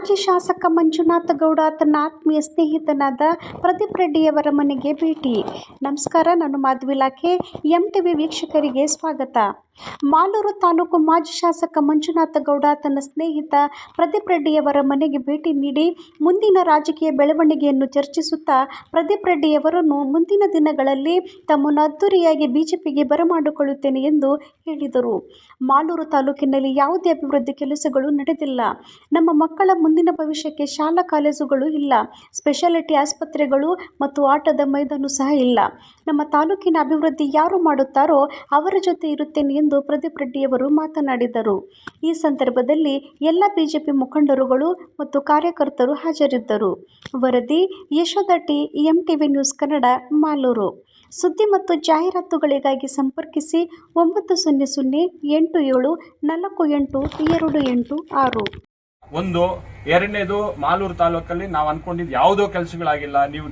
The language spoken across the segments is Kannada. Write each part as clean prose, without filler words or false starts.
ಮಾಜಿ ಶಾಸಕ ಮಂಜುನಾಥ ಗೌಡ ತನ್ನ ಆತ್ಮೀಯ ಸ್ನೇಹಿತನಾದ ಪ್ರದೀಪ್ ರೆಡ್ಡಿಯವರ ಮನೆಗೆ ಭೇಟಿ. ನಮಸ್ಕಾರ, ನಾನು ಮಾಧವಿ ಇಲಾಖೆ MTV ವೀಕ್ಷಕರಿಗೆ ಸ್ವಾಗತ. ಮಾಲೂರು ತಾಲೂಕು ಮಾಜಿ ಶಾಸಕ ಮಂಜುನಾಥ ಗೌಡ ತನ್ನ ಸ್ನೇಹಿತ ಪ್ರದೀಪ್ ರೆಡ್ಡಿಯವರ ಮನೆಗೆ ಭೇಟಿ ನೀಡಿ ಮುಂದಿನ ರಾಜಕೀಯ ಬೆಳವಣಿಗೆಯನ್ನು ಚರ್ಚಿಸುತ್ತಾ ಪ್ರದೀಪ್ ರೆಡ್ಡಿಯವರನ್ನು ಮುಂದಿನ ದಿನಗಳಲ್ಲಿ ತಮ್ಮನ್ನು ಅದ್ದೂರಿಯಾಗಿ ಬಿಜೆಪಿಗೆ ಬರಮಾಡಿಕೊಳ್ಳುತ್ತೇನೆ ಎಂದು ಹೇಳಿದರು. ಮಾಲೂರು ತಾಲೂಕಿನಲ್ಲಿ ಯಾವುದೇ ಅಭಿವೃದ್ಧಿ ಕೆಲಸಗಳು ನಡೆದಿಲ್ಲ. ನಮ್ಮ ಮಕ್ಕಳ ಮುಂದಿನ ಭವಿಷ್ಯಕ್ಕೆ ಶಾಲಾ ಕಾಲೇಜುಗಳು ಇಲ್ಲ, ಸ್ಪೆಷಾಲಿಟಿ ಆಸ್ಪತ್ರೆಗಳು ಮತ್ತು ಆಟದ ಮೈದಾನ ಸಹ ಇಲ್ಲ. ನಮ್ಮ ತಾಲೂಕಿನ ಅಭಿವೃದ್ಧಿ ಯಾರು ಮಾಡುತ್ತಾರೋ ಅವರ ಜೊತೆ ಇರುತ್ತೇನೆ ಎಂದು ಪ್ರದೀಪ್ ರೆಡ್ಡಿಯವರು ಮಾತನಾಡಿದರು. ಈ ಸಂದರ್ಭದಲ್ಲಿ ಎಲ್ಲ ಬಿಜೆಪಿ ಮುಖಂಡರುಗಳು ಮತ್ತು ಕಾರ್ಯಕರ್ತರು ಹಾಜರಿದ್ದರು. ವರದಿ Yashoda T, MTV news Kannada, Malur. ಸುದ್ದಿ ಮತ್ತು ಜಾಹೀರಾತುಗಳಿಗಾಗಿ ಸಂಪರ್ಕಿಸಿ 98087482826. ಒಂದು ಎರಡನೇದು, ಮಾಲೂರು ತಾಲೂಕಲ್ಲಿ ನಾವು ಅನ್ಕೊಂಡಿದ್ದು ಯಾವುದೋ ಕೆಲಸಗಳಾಗಿಲ್ಲ. ನೀವು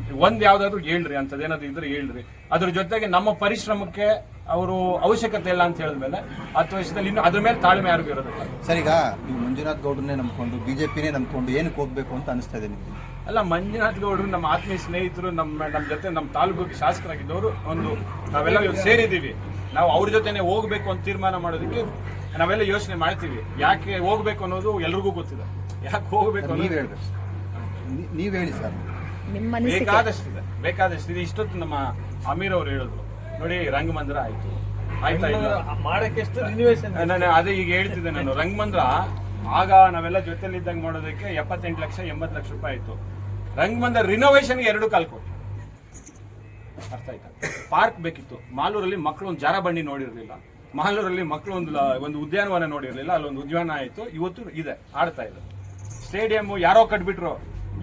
ಯಾವ್ದಾದ್ರು ಹೇಳ್ರಿ, ಅಂತದೇನಾದ್ರು ಇದ್ರೆ ಹೇಳ್ರಿ. ಅದ್ರ ಜೊತೆಗೆ ನಮ್ಮ ಪರಿಶ್ರಮಕ್ಕೆ ಅವರು ಅವಶ್ಯಕತೆ ಇಲ್ಲ ಅಂತ ಹೇಳಿದ್ಮೇಲೆ 10 ವರ್ಷದಲ್ಲಿ ಇನ್ನು ಅದ್ರ ಮೇಲೆ ತಾಳ್ಮೆ ಯಾರಿಗೂ ಇರೋದಿಲ್ಲ. ಸರ್, ಈಗ ನೀವು ಮಂಜುನಾಥ್ ಗೌಡ್ರನ್ನೇ ನಂಬ್ಕೊಂಡು ಬಿಜೆಪಿನೇ ನಂಬ್ಕೊಂಡು ಏನಕ್ಕೆ ಹೋಗ್ಬೇಕು ಅಂತ ಅನಿಸ್ತಾ ಇದೆ ನಿಮಗೆ? ಅಲ್ಲ, ಮಂಜುನಾಥ್ ಗೌಡರು ನಮ್ಮ ಆತ್ಮೀಯ ಸ್ನೇಹಿತರು, ನಮ್ಮ ಜೊತೆ ನಮ್ಮ ತಾಲೂಕಿಗೆ ಶಾಸಕರಾಗಿದ್ದವರು. ನಾವೆಲ್ಲ ಸೇರಿದ್ದೀವಿ. ನಾವು ಅವ್ರ ಜೊತೆನೆ ಹೋಗ್ಬೇಕು ಅಂತ ತೀರ್ಮಾನ ಮಾಡೋದಕ್ಕೆ ನಾವೆಲ್ಲ ಯೋಚನೆ ಮಾಡ್ತೀವಿ. ಯಾಕೆ ಹೋಗ್ಬೇಕು ಅನ್ನೋದು ಎಲ್ರಿಗೂ ಗೊತ್ತಿದೆ. ಯಾಕೆ ಹೋಗ್ಬೇಕು ಅನ್ನೋದು ನೀವ್ ಹೇಳಿ ಸರ್. ಬೇಕಾದಷ್ಟಿದೆ. ಇಷ್ಟೊತ್ತು ನಮ್ಮ ಅಮೀರ್ ಅವರು ಹೇಳಿದ್ರು ನೋಡಿ, ರಂಗಮಂದಿರ ಆಯ್ತಾ ಇಲ್ಲ ಮಾಡಕ್ಕೆ ಎಷ್ಟು ರಿನೋವೇಷನ್. ನಾನು ಅದೇ ಈಗ ಹೇಳ್ತಿದ್ದೆ. ನಾನು ರಂಗಮಂದಿರ ಆಗ ನಾವೆಲ್ಲ ಜೊತೆಲಿದ್ದಂಗೆ ಮಾಡೋದಕ್ಕೆ 78 ಲಕ್ಷ 80 ಲಕ್ಷ ರೂಪಾಯಿ ಆಯ್ತು. ರಂಗಮಂದಿರ ರಿನೋವೇಷನ್ಗೆ 2.25 ಕೋಟಿ. ಅರ್ಥ ಆಯ್ತಾ? ಪಾರ್ಕ್ ಬೇಕಿತ್ತು. ಮಾಲೂರಲ್ಲಿ ಮಕ್ಕಳು ಒಂದು ಜಾರ ಬಂಡಿ ನೋಡಿರ್ಲಿಲ್ಲ. ಮಾಲೂರಲ್ಲಿ ಮಕ್ಕಳು ಒಂದು ಉದ್ಯಾನವನ ನೋಡಿರ್ಲಿಲ್ಲ. ಅಲ್ಲೊಂದು ಉದ್ಯಾನ ಆಯ್ತು. ಇವತ್ತು ಇದೆ, ಆಡ್ತಾ ಇದೆ. ಸ್ಟೇಡಿಯಂ ಯಾರೋ ಕಟ್ಬಿಟ್ರು.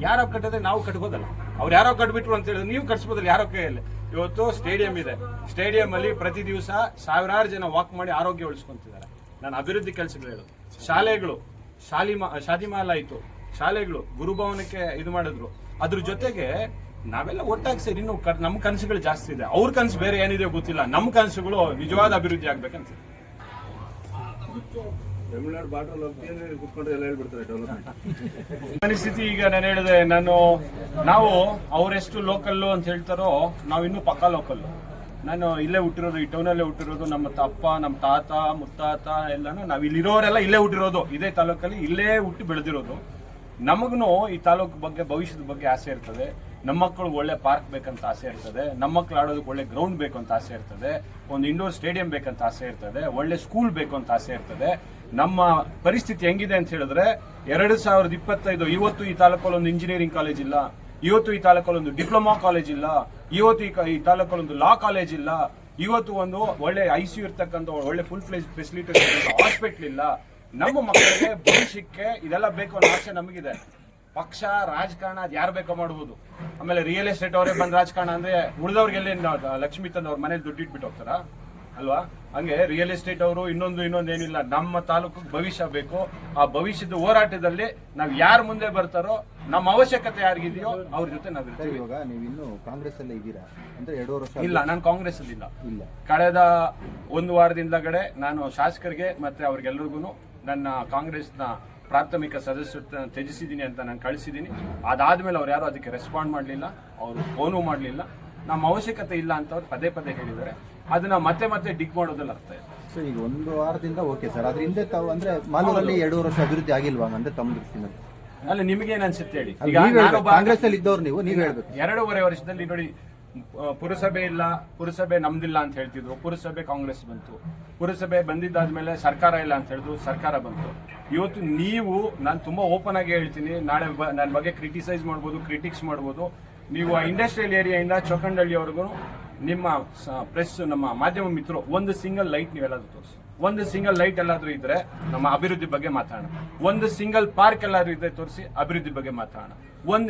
ಯಾರೋ ಕಟ್ಟಿದ್ರೆ ನಾವು ಕಟ್ಬೋದಲ್ಲ. ಅವ್ರು ಯಾರೋ ಕಟ್ಬಿಟ್ರು ಅಂತ ಹೇಳಿದ್ರೆ ನೀವು ಕಟ್ಸ್ಬೋದಲ್ಲ ಯಾರೋ ಕೈಯಲ್ಲಿ. ಇವತ್ತು ಸ್ಟೇಡಿಯಂ ಇದೆ. ಸ್ಟೇಡಿಯಂ ಅಲ್ಲಿ ಪ್ರತಿ ದಿವಸ ಸಾವಿರಾರು ಜನ ವಾಕ್ ಮಾಡಿ ಆರೋಗ್ಯ ಉಳಿಸ್ಕೊಂತಿದ್ದಾರೆ. ನಾನು ಅಭಿವೃದ್ಧಿ ಕೆಲಸಗಳು ಹೇಳೋದು. ಶಾಲೆಗಳು, ಶಾದಿಮಾಲ ಆಯ್ತು. ಶಾಲೆಗಳು ಗುರುಭವನಕ್ಕೆ ಇದು ಮಾಡಿದ್ರು. ಅದ್ರ ಜೊತೆಗೆ ನಾವೆಲ್ಲ ಒಟ್ಟಾಗಿ ಸೇರಿ ಇನ್ನು ನಮ್ಮ ಕನಸುಗಳು ಜಾಸ್ತಿ ಇದೆ. ಅವ್ರ ಕನಸು ಬೇರೆ ಏನಿದೆ ಗೊತ್ತಿಲ್ಲ. ನಮ್ಮ ಕನಸುಗಳು ನಿಜವಾದ ಅಭಿವೃದ್ಧಿ ಆಗ್ಬೇಕಂತ. ಪರಿಸ್ಥಿತಿ ಈಗ ನಾನು ಹೇಳಿದೆ. ನಾವು ಅವರೆಷ್ಟು ಲೋಕಲ್ಲು ಅಂತ ಹೇಳ್ತಾರೋ ನಾವು ಇನ್ನೂ ಪಕ್ಕಾ ಲೋಕಲ್ಲು. ನಾನು ಇಲ್ಲೇ ಹುಟ್ಟಿರೋದು, ಈ ಟೌನಲ್ಲೇ ಹುಟ್ಟಿರೋದು. ನಮ್ಮ ಅಪ್ಪ, ನಮ್ಮ ತಾತ, ಮುತ್ತಾತ ಎಲ್ಲಾನು ನಾವು ಇಲ್ಲಿರೋರೆಲ್ಲ ಇಲ್ಲೇ ಹುಟ್ಟಿರೋದು. ಇದೇ ತಾಲೂಕಲ್ಲಿ ಇಲ್ಲೇ ಹುಟ್ಟಿ ಬೆಳೆದಿರೋದು. ನಮಗೂ ಈ ತಾಲೂಕು ಬಗ್ಗೆ, ಭವಿಷ್ಯದ ಬಗ್ಗೆ ಆಸೆ ಇರ್ತದೆ. ನಮ್ಮ ಮಕ್ಕಳಿಗೆ ಒಳ್ಳೆ ಪಾರ್ಕ್ ಬೇಕಂತ ಆಸೆ ಇರ್ತದೆ. ನಮ್ಮ ಮಕ್ಕಳು ಆಡೋದಕ್ಕೆ ಒಳ್ಳೆ ಗ್ರೌಂಡ್ ಬೇಕು ಅಂತ ಆಸೆ ಇರ್ತದೆ. ಒಂದು ಇಂಡೋರ್ ಸ್ಟೇಡಿಯಂ ಬೇಕಂತ ಆಸೆ ಇರ್ತದೆ. ಒಳ್ಳೆ ಸ್ಕೂಲ್ ಬೇಕು ಅಂತ ಆಸೆ ಇರ್ತದೆ. ನಮ್ಮ ಪರಿಸ್ಥಿತಿ ಹೆಂಗಿದೆ ಅಂತ ಹೇಳಿದ್ರೆ 2025 ಇವತ್ತು ಈ ತಾಲೂಕಲ್ಲಿ ಒಂದು ಇಂಜಿನಿಯರಿಂಗ್ ಕಾಲೇಜ್ ಇಲ್ಲ. ಇವತ್ತು ಈ ತಾಲೂಕಲ್ಲಿ ಒಂದು ಡಿಪ್ಲೊಮಾ ಕಾಲೇಜ್ ಇಲ್ಲ. ಇವತ್ತು ಈ ತಾಲೂಕಲ್ಲಿ ಒಂದು ಲಾ ಕಾಲೇಜ್ ಇಲ್ಲ. ಇವತ್ತು ಒಂದು ಒಳ್ಳೆ ICU ಇರ್ತಕ್ಕಂಥ ಒಳ್ಳೆ ಫುಲ್ ಫ್ಲೆಜ್ ಫೆಸಿಲಿಟಿ ಹಾಸ್ಪಿಟಲ್ ಇಲ್ಲ. ನಮ್ಮ ಮಕ್ಕಳಿಗೆ ಭವಿಷ್ಯಕ್ಕೆ ಇದೆಲ್ಲ ಬೇಕು ಅನ್ನೋ ಆಸೆ ನಮಗಿದೆ. ಪಕ್ಷ, ರಾಜಕಾರಣ ಅದು ಯಾರು ಬೇಕೋ ಮಾಡ್ಬೋದು. ಆಮೇಲೆ ರಿಯಲ್ ಎಸ್ಟೇಟ್ ಅವರೇ ಬಂದ್ ರಾಜಕಾರಣ ಅಂದ್ರೆ ಉಳಿದವ್ರಿಗೆಲ್ಲ ಲಕ್ಷ್ಮೀ ತಂದವ್ರ ಮನೇಲಿ ದುಡ್ಡು ಇಟ್ಬಿಟ್ಟು ಹೋಗ್ತಾರ ಅಲ್ವಾ? ಹಂಗೆ ರಿಯಲ್ ಎಸ್ಟೇಟ್ ಅವರು ಇನ್ನೊಂದೇನಿಲ್ಲ. ನಮ್ಮ ತಾಲೂಕಿಗೆ ಭವಿಷ್ಯ ಬೇಕು. ಆ ಭವಿಷ್ಯದ ಹೋರಾಟದಲ್ಲಿ ನಾವ್ ಯಾರು ಮುಂದೆ ಬರ್ತಾರೋ, ನಮ್ಮ ಅವಶ್ಯಕತೆ ಯಾರಿಗಿದೆಯೋ ಅವ್ರ ಜೊತೆ ನಾವು ಇರ್ತೀವಿ. ಇವಾಗ ನೀವು ಇನ್ನು ಕಾಂಗ್ರೆಸ್ ಅಲ್ಲಿ ಇದ್ದೀರಾ ಅಂದ್ರೆ 2 ವರ್ಷ? ಇಲ್ಲ, ನಾನು ಕಾಂಗ್ರೆಸ್ ಅಲ್ಲಿ ಇಲ್ಲ. ಕಳೆದ 1 ವಾರದಿಂದಗಡೆ ನಾನು ಶಾಸಕರಿಗೆ ಮತ್ತೆ ಅವ್ರಿಗೆಲ್ರಿಗೂ ನನ್ನ ಕಾಂಗ್ರೆಸ್ನ ಪ್ರಾಥಮಿಕ ಸದಸ್ಯತ್ವ ತ್ಯಜಿಸಿದ್ದೀನಿ ಅಂತ ನಾನು ಕಳಿಸಿದ್ದೀನಿ. ಅದಾದ್ಮೇಲೆ ಅವ್ರು ಯಾರು ಅದಕ್ಕೆ ರೆಸ್ಪಾಂಡ್ ಮಾಡಲಿಲ್ಲ. ಅವರು ಫೋನು ಮಾಡಲಿಲ್ಲ. ನಮ್ಮ ಅವಶ್ಯಕತೆ ಇಲ್ಲ ಅಂತ ಅವ್ರು ಪದೇ ಹೇಳಿದ್ದಾರೆ. ಅದನ್ನ ಮತ್ತೆ ಡಿಗ್ ಮಾಡೋದ್ರಲ್ಲಿ ಅರ್ಥ ಇದೆ. ಸೊ ಈಗ 1 ವಾರದಿಂದ ಓಕೆ ಸರ್. ಅದ್ರ ಹಿಂದೆ ತಾವು ಅಂದ್ರೆ ಮಾಲೂರಲ್ಲಿ 2 ವರ್ಷ ಅಭಿವೃದ್ಧಿ ಆಗಿಲ್ವಾ ಅಂದ್ರೆ ತಮ್ಮ ದೃಷ್ಟಿನಲ್ಲಿ? ಅಲ್ಲ, ನಿಮಗೇನು ಅನ್ಸುತ್ತೆ ಹೇಳಿ. ಈಗ ಕಾಂಗ್ರೆಸ್ ಅಲ್ಲಿ ಇದ್ದವ್ರು ನೀವು ಹೇಳ್ಬೇಕು. 2.5 ವರ್ಷದಲ್ಲಿ ನೋಡಿ, ಪುರಸಭೆ ಇಲ್ಲ, ಪುರಸಭೆ ನಮ್ದಿಲ್ಲ ಅಂತ ಹೇಳ್ತಿದ್ರು. ಪುರಸಭೆ ಕಾಂಗ್ರೆಸ್ ಬಂತು. ಪುರಸಭೆ ಬಂದಿದ್ದಾದ್ಮೇಲೆ ಸರ್ಕಾರ ಇಲ್ಲ ಅಂತ ಹೇಳಿದ್ರು. ಸರ್ಕಾರ ಬಂತು. ಇವತ್ತು ನಾನು ತುಂಬಾ ಓಪನ್ ಆಗಿ ಹೇಳ್ತೀನಿ. ನಾಳೆ ನನ್ನ ಬಗ್ಗೆ ಕ್ರಿಟಿಸೈಸ್ ಮಾಡ್ಬೋದು, ಕ್ರಿಟಿಕ್ಸ್ ಮಾಡ್ಬೋದು. ನೀವು ಇಂಡಸ್ಟ್ರಿಯಲ್ ಏರಿಯಾಯಿಂದ ಚೊಕ್ಕಂಡಳ್ಳಿವರೆಗೂ ನಿಮ್ಮ ಪ್ರೆಸ್, ನಮ್ಮ ಮಾಧ್ಯಮ ಮಿತ್ರರು ಒಂದು ಸಿಂಗಲ್ ಲೈಟ್ ನೀವೆಲ್ಲಾದ್ರೂ ತೋರಿಸಿ. ಒಂದು ಸಿಂಗಲ್ ಲೈಟ್ ಎಲ್ಲಾದ್ರೂ ಇದ್ರೆ ನಮ್ಮ ಅಭಿವೃದ್ಧಿ ಬಗ್ಗೆ ಮಾತಾಡೋಣ. ಒಂದು ಸಿಂಗಲ್ ಪಾರ್ಕ್ ಎಲ್ಲಾದ್ರೂ ಇದ್ರೆ ತೋರಿಸಿ, ಅಭಿವೃದ್ಧಿ ಬಗ್ಗೆ ಮಾತಾಡೋಣ.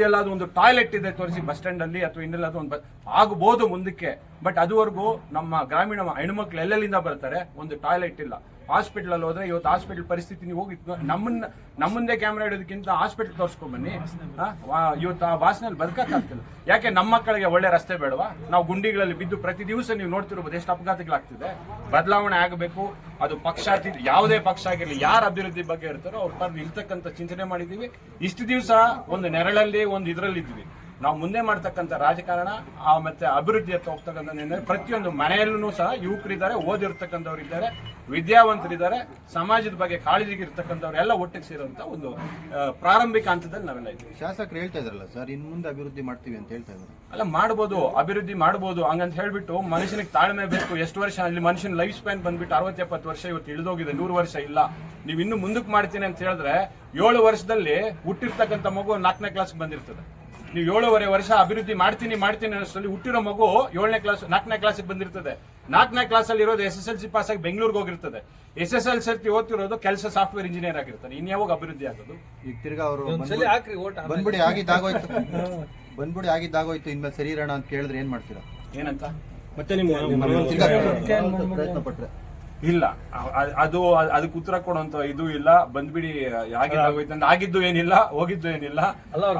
ಎಲ್ಲಾದ್ರೂ ಒಂದು ಟಾಯ್ಲೆಟ್ ಇದೆ ತೋರಿಸಿ, ಬಸ್ ಸ್ಟ್ಯಾಂಡ್ ಅಲ್ಲಿ ಅಥವಾ ಇನ್ನೆಲ್ಲಾದ್ರೂ ಒಂದು ಆಗಬಹುದು ಮುಂದಕ್ಕೆ. ಬಟ್ ಅದುವರೆಗೂ ನಮ್ಮ ಗ್ರಾಮೀಣ ಹೆಣ್ಮಕ್ಳು ಎಲ್ಲೆಲ್ಲಿಂದ ಬರ್ತಾರೆ, ಒಂದು ಟಾಯ್ಲೆಟ್ ಇಲ್ಲ. ಹಾಸ್ಪಿಟಲ್ ಹೋದ್ರೆ ಇವತ್ತು ಹಾಸ್ಪಿಟಲ್ ಪರಿಸ್ಥಿತಿ ನೀವು ಹೋಗಿ ನಮ್ಮಂದೇ ಕ್ಯಾಮ್ರಾ ಇಡೋದಕ್ಕಿಂತ ಹಾಸ್ಪಿಟಲ್ ತೋರಿಸ್ಕೊಂಡ್ ಬನ್ನಿ. ಇವತ್ತು ಆ ಭಾಷೆನಲ್ಲಿ ಬದುಕಕ್ಕಾಗ್ತಿಲ್ಲ. ಯಾಕೆ ನಮ್ಮ ಮಕ್ಕಳಿಗೆ ಒಳ್ಳೆ ರಸ್ತೆ ಬೇಡವಾ? ನಾವು ಗುಂಡಿಗಳಲ್ಲಿ ಬಿದ್ದು ಪ್ರತಿ ದಿವಸ ನೀವು ನೋಡ್ತಿರ್ಬೋದು ಎಷ್ಟು ಅಪಘಾತಗಳಾಗ್ತಿದೆ. ಬದಲಾವಣೆ ಆಗಬೇಕು. ಅದು ಪಕ್ಷ ಯಾವುದೇ ಪಕ್ಷ ಆಗಿರಲಿ, ಯಾರ ಅಭಿವೃದ್ಧಿ ಬಗ್ಗೆ ಇರ್ತಾರೋ ಅವ್ರ ಪರ ನಿಲ್ತಕ್ಕಂಥ ಚಿಂತನೆ ಮಾಡಿದೀವಿ. ಇಷ್ಟು ದಿವಸ ಒಂದು ನೆರಳಲ್ಲಿ ಒಂದು ಇದರಲ್ಲಿದ್ವಿ. ನಾವು ಮುಂದೆ ಮಾಡ್ತಕ್ಕಂಥ ರಾಜಕಾರಣ ಮತ್ತೆ ಅಭಿವೃದ್ಧಿ ಹತ್ತ ಹೋಗ್ತಕ್ಕಂಥ ಪ್ರತಿಯೊಂದು ಮನೆಯಲ್ಲೂ ಸಹ ಯುವಕರಿದ್ದಾರೆ, ಓದಿರ್ತಕ್ಕಂಥವ್ರು ಇದ್ದಾರೆ, ವಿದ್ಯಾವಂತರಿದ್ದಾರೆ, ಸಮಾಜದ ಬಗ್ಗೆ ಕಾಳಜಿಗೆ ಇರ್ತಕ್ಕಂಥವ್ರು ಎಲ್ಲ ಒಟ್ಟಿಗೆ ಸೇರುವಂತ ಒಂದು ಪ್ರಾರಂಭಿಕ ಹಂತದಲ್ಲಿ ನಾವೆಲ್ಲ ಇದ್ದೀವಿ. ಶಾಸಕರು ಹೇಳ್ತಾ ಇದ್ರಲ್ಲ ಸರ್, ಇನ್ನು ಮುಂದೆ ಅಭಿವೃದ್ಧಿ ಮಾಡ್ತೀವಿ ಅಂತ ಹೇಳ್ತಾ ಇದ್ದಾರೆ. ಅಲ್ಲ, ಮಾಡ್ಬೋದು, ಅಭಿವೃದ್ಧಿ ಮಾಡ್ಬೋದು. ಹಂಗಂತ ಹೇಳ್ಬಿಟ್ಟು ಮನುಷ್ಯನಿಗೆ ತಾಳ್ಮೆ ಬೇಕು. ಎಷ್ಟು ವರ್ಷ ಅಲ್ಲಿ ಮನುಷ್ಯನ ಲೈಫ್ ಸ್ಪ್ಯಾನ್ ಬಂದ್ಬಿಟ್ಟು 60-70 ವರ್ಷ ಇವತ್ತು ಇಳಿದೋಗಿದೆ, 100 ವರ್ಷ ಇಲ್ಲ. ನೀವು ಇನ್ನು ಮುಂದಕ್ಕೆ ಮಾಡ್ತೀನಿ ಅಂತ ಹೇಳಿದ್ರೆ 7 ವರ್ಷದಲ್ಲಿ ಹುಟ್ಟಿರ್ತಕ್ಕಂಥ ಮಗು 4ನೇ ಕ್ಲಾಸ್ಗೆ ಬಂದಿರ್ತದೆ. ನೀವು 7.5 ವರ್ಷ ಅಭಿವೃದ್ಧಿ ಮಾಡ್ತೀನಿ ಅನ್ನೋಷ್ಟರಲ್ಲಿ ಹುಟ್ಟಿರೋ ಮಗು 4ನೇ ಕ್ಲಾಸಿಗೆ ಬಂದಿರ್ತದೆ. 4ನೇ ಕ್ಲಾಸಲ್ಲಿ ಇರೋದು SSLC ಪಾಸ್ ಆಗಿ ಬೆಂಗಳೂರಿಗೆ ಹೋಗಿರ್ತದೆ. SSLC ಓದ್ತಿರೋದು ಕೆಲಸ ಸಾಫ್ಟ್ವೇರ್ ಇಂಜಿನಿಯರ್ ಆಗಿರ್ತಾರೆ. ಇನ್ಯಾವಾಗ ಅಭಿವೃದ್ಧಿ ಆಗೋದು? ಈಗ ತಿರ್ಗಾ ಅವರು ಬಂದ್ಬಿಡಿ ಆಗಿದ್ದಾಗೋಯ್ತು ಇನ್ಮೇಲೆ ಸರಿ ಇರೋಣ ಅಂತ ಕೇಳಿದ್ರೆ ಏನ್ ಮಾಡ್ತೀರಾ? ಏನಂತ ಮತ್ತೆ ಪ್ರಯತ್ನ ಪಟ್ರೆ ಇಲ್ಲ, ಅದಕ್ಕೆ ಉತ್ತರ ಕೊಡುವಂತ ಇದು ಇಲ್ಲ. ಬಂದ್ಬಿಡಿ, ಆಗಿದ್ದು ಏನಿಲ್ಲ, ಹೋಗಿದ್ದು ಏನಿಲ್ಲ,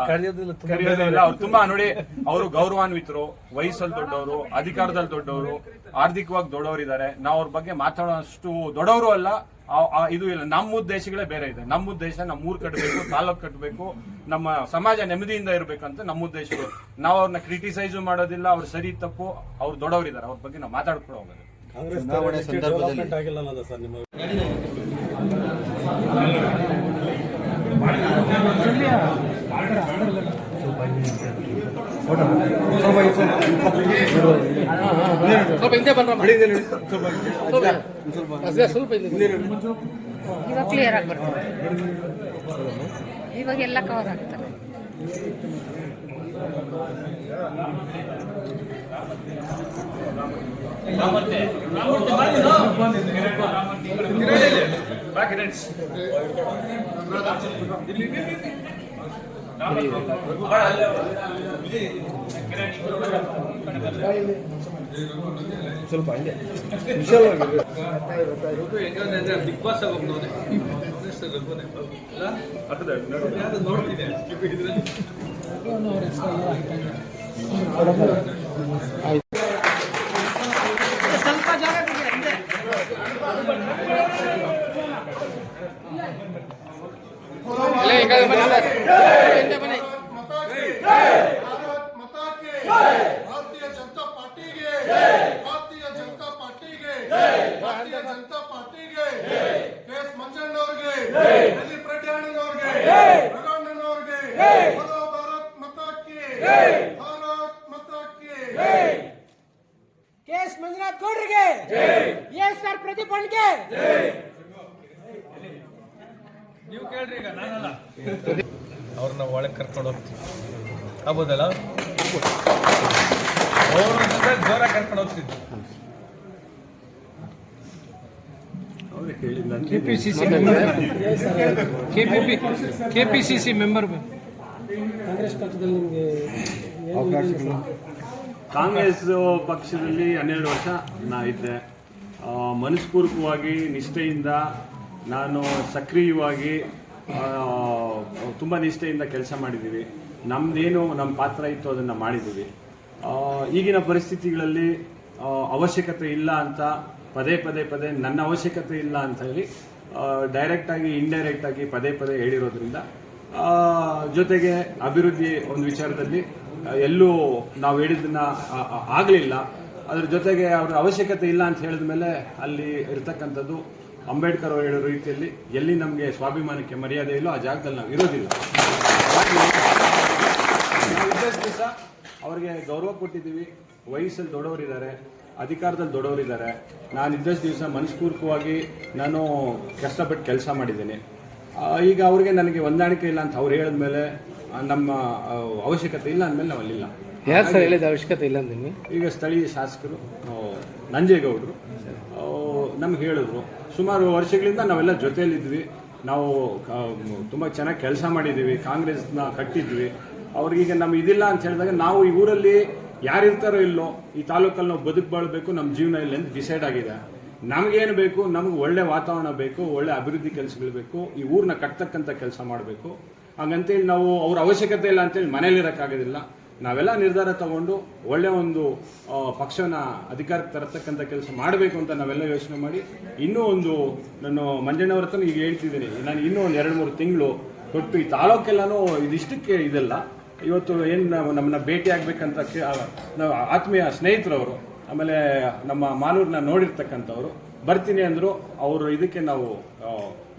ಕರೆಯೋದಿಲ್ಲ. ಅವ್ರು ತುಂಬಾ ನೋಡಿ, ಅವರು ಗೌರವಾನ್ವಿತರು, ವಯಸ್ಸಲ್ಲಿ ದೊಡ್ಡವರು, ಅಧಿಕಾರದಲ್ಲಿ ದೊಡ್ಡವರು, ಆರ್ಥಿಕವಾಗಿ ದೊಡ್ಡವರಿದ್ದಾರೆ. ನಾವು ಅವ್ರ ಬಗ್ಗೆ ಮಾತಾಡೋಷ್ಟು ದೊಡ್ಡವರು ಅಲ್ಲ. ಇದು ಇಲ್ಲ. ನಮ್ಮ ಉದ್ದೇಶಗಳೇ ಬೇರೆ ಇದೆ. ನಮ್ಮ ಉದ್ದೇಶ ನಮ್ಮ ಊರು ಕಟ್ಟಬೇಕು, ತಾಲೂಕು ಕಟ್ಟಬೇಕು, ನಮ್ಮ ಸಮಾಜ ನೆಮ್ಮದಿಯಿಂದ ಇರಬೇಕಂತ ನಮ್ಮ ಉದ್ದೇಶಗಳು. ನಾವು ಅವ್ರನ್ನ ಕ್ರಿಟಿಸೈಸು ಮಾಡೋದಿಲ್ಲ. ಅವ್ರು ಸರಿ ತಪ್ಪು, ಅವ್ರು ದೊಡ್ಡವರಿದ್ದಾರೆ, ಅವ್ರ ಬಗ್ಗೆ ನಾವು ಮಾತಾಡ್ಕೊಂಡು ಹೋಗೋದು. ಚುನಾವಣೆ ಸಂದರ್ಭದಲ್ಲಿ ಇವಾಗ ಕ್ಲಿಯರ್ ಆಗಿ ಬರ್ತದೆ. ಇವಾಗ ಎಲ್ಲ ಕವರ್ ಆಗ್ತದೆ. ಸ್ವಲ್ಪ ಹಂಗೆ ಬಿಗ್ ಬಾಸ್ ನೋಡ್ತಿದ್ದೆ. ಸ್ವಲ್ಪ ಜಾಗ भारतीय जनता पार्टी के केस मंजಣ್ಣವ್ರಿಗೆ, ದಿಲೀಪ್ ರೆಡ್ಡಿ ಅಣ್ಣನವ್ರಿಗೆ, ರಘುಣ್ಣನವ್ರಿಗೆ, ಹಲೋ ಭಾರತ್ ಮಾತಾ ಕಿ, ಭಾರತ್ ಮಾತಾ ಕಿ. ಕೆಎಸ್ ಮಂಜುನಾಥ್ ಗೌಡ್ರಿಗೆ, ESR ಪ್ರದೀಪ್ ಅಣ್ಣಗೆ. ನೀವು ಕೇಳ್ರಿ, ಈಗ ನಾನಲ್ಲ, ಅವ್ರನ್ನ ಒಳಗೆ ಕರ್ಕೊಂಡು ಹೋಗ್ತೀವಿ. ಆಗ್ಬೋದಲ್ಲ? ಅವ್ರ ಜೋರ ಕರ್ಕೊಂಡು ಹೋಗ್ತಿದ್ವಿ. KPCC member. ಕಾಂಗ್ರೆಸ್ ಪಕ್ಷದಲ್ಲಿ ನಿಮಗೆ ಕಾಂಗ್ರೆಸ್ ಪಕ್ಷದಲ್ಲಿ 12 ವರ್ಷ ನಾ ಇದ್ದೆ. ಮನಸ್ಪೂರ್ವಕವಾಗಿ, ನಿಷ್ಠೆಯಿಂದ, ನಾನು ಸಕ್ರಿಯವಾಗಿ ತುಂಬ ನಿಷ್ಠೆಯಿಂದ ಕೆಲಸ ಮಾಡಿದ್ದೀವಿ. ನಮ್ಮದೇನು ನಮ್ಮ ಪಾತ್ರ ಇತ್ತು ಅದನ್ನು ಮಾಡಿದ್ದೀವಿ. ಈಗಿನ ಪರಿಸ್ಥಿತಿಗಳಲ್ಲಿ ಅವಶ್ಯಕತೆ ಇಲ್ಲ ಅಂತ ಪದೇ ನನ್ನ ಅವಶ್ಯಕತೆ ಇಲ್ಲ ಅಂತ ಹೇಳಿ ಡೈರೆಕ್ಟಾಗಿ ಇಂಡೈರೆಕ್ಟಾಗಿ ಪದೇ ಹೇಳಿರೋದ್ರಿಂದ, ಜೊತೆಗೆ ಅಭಿವೃದ್ಧಿ ಒಂದು ವಿಚಾರದಲ್ಲಿ ಎಲ್ಲೂ ನಾವು ಹೇಳಿದ್ದನ್ನ ಆಗಲಿಲ್ಲ. ಅದ್ರ ಜೊತೆಗೆ ಅವ್ರ ಅವಶ್ಯಕತೆ ಇಲ್ಲ ಅಂತ ಹೇಳಿದ ಮೇಲೆ ಅಲ್ಲಿ ಇರತಕ್ಕಂಥದ್ದು ಅಂಬೇಡ್ಕರ್ ಅವರು ಹೇಳೋ ರೀತಿಯಲ್ಲಿ ಎಲ್ಲಿ ನಮಗೆ ಸ್ವಾಭಿಮಾನಕ್ಕೆ ಮರ್ಯಾದೆ ಇಲ್ಲೋ ಆ ಜಾಗದಲ್ಲಿ ನಾವು ಇರೋದಿಲ್ಲ. ನಾವು ಇದ್ದಷ್ಟು ದಿವಸ ಅವ್ರಿಗೆ ಗೌರವ ಕೊಟ್ಟಿದ್ದೀವಿ. ವಯಸ್ಸಲ್ಲಿ ದೊಡ್ಡವರಿದ್ದಾರೆ, ಅಧಿಕಾರದಲ್ಲಿ ದೊಡ್ಡವರಿದ್ದಾರೆ. ನಾನು ಇದ್ದಷ್ಟು ದಿವಸ ಮನಸ್ಪೂರ್ವಕವಾಗಿ ನಾನು ಕಷ್ಟಪಟ್ಟು ಕೆಲಸ ಮಾಡಿದ್ದೀನಿ. ಈಗ ಅವ್ರಿಗೆ ನನಗೆ ಹೊಂದಾಣಿಕೆ ಇಲ್ಲ ಅಂತ ಅವ್ರು ಹೇಳಿದ್ಮೇಲೆ ನಮ್ಮ ಅವಶ್ಯಕತೆ ಇಲ್ಲ ಅಂದಮೇಲೆ ನಾವು ಅಲ್ಲಿಲ್ಲ. ಯಾರು ಸರ್ ಹೇಳಿದ ಅವಶ್ಯಕತೆ ಇಲ್ಲ ಅಂದಿನಿ? ಈಗ ಸ್ಥಳೀಯ ಶಾಸಕರು ನಂಜೇಗೌಡರು ನಮ್ಗೆ ಹೇಳಿದ್ರು. ಸುಮಾರು ವರ್ಷಗಳಿಂದ ನಾವೆಲ್ಲ ಜೊತೆಯಲ್ಲಿದ್ವಿ. ನಾವು ತುಂಬ ಚೆನ್ನಾಗಿ ಕೆಲಸ ಮಾಡಿದ್ದೀವಿ, ಕಾಂಗ್ರೆಸ್ನ ಕಟ್ಟಿದ್ವಿ. ಅವ್ರಿಗೀಗ ನಮ್ಗೆ ಇದಿಲ್ಲ ಅಂತ ಹೇಳಿದಾಗ ನಾವು ಈ ಊರಲ್ಲಿ ಯಾರಿರ್ತಾರೋ ಇಲ್ಲೋ, ಈ ತಾಲೂಕಲ್ಲಿ ನಾವು ಬದುಕು ಬಾಳ್ಬೇಕು, ನಮ್ಮ ಜೀವನ ಇಲ್ಲ ಅಂತ ಡಿಸೈಡ್ ಆಗಿದೆ. ನಮಗೇನು ಬೇಕು, ನಮಗೆ ಒಳ್ಳೆ ವಾತಾವರಣ ಬೇಕು, ಒಳ್ಳೆ ಅಭಿವೃದ್ಧಿ ಕೆಲಸಗಳು ಬೇಕು, ಈ ಊರನ್ನ ಕಟ್ತಕ್ಕಂಥ ಕೆಲಸ ಮಾಡಬೇಕು. ಹಾಗಂತೇಳಿ ನಾವು ಅವ್ರ ಅವಶ್ಯಕತೆ ಇಲ್ಲ ಅಂತೇಳಿ ಮನೇಲಿರೋಕ್ಕಾಗೋದಿಲ್ಲ. ನಾವೆಲ್ಲ ನಿರ್ಧಾರ ತಗೊಂಡು ಒಳ್ಳೆ ಒಂದು ಪಕ್ಷನ ಅಧಿಕಾರಕ್ಕೆ ತರತಕ್ಕಂಥ ಕೆಲಸ ಮಾಡಬೇಕು ಅಂತ ನಾವೆಲ್ಲ ಯೋಚನೆ ಮಾಡಿ ಇನ್ನೂ ಒಂದು ನಾನು ಮಂಜಣ್ಣವ್ರ ಹತ್ರ ಈಗ ಹೇಳ್ತಿದ್ದೀನಿ, ನಾನು ಇನ್ನೂ ಒಂದು 2-3 ತಿಂಗಳು ಕೊಟ್ಟು ಈ ತಾಲೂಕೆಲ್ಲನೂ ಇದಿಷ್ಟಕ್ಕೆ ಇದೆಲ್ಲ ಇವತ್ತು ಏನು ನಮ್ಮನ್ನ ಭೇಟಿ ಆಗ್ಬೇಕಂತ ನಾವು ಆತ್ಮೀಯ ಸ್ನೇಹಿತರವರು, ಆಮೇಲೆ ನಮ್ಮ ಮಾಲೂರನ್ನ ನೋಡಿರ್ತಕ್ಕಂಥವ್ರು ಬರ್ತೀನಿ ಅಂದರು. ಅವರು ಇದಕ್ಕೆ ನಾವು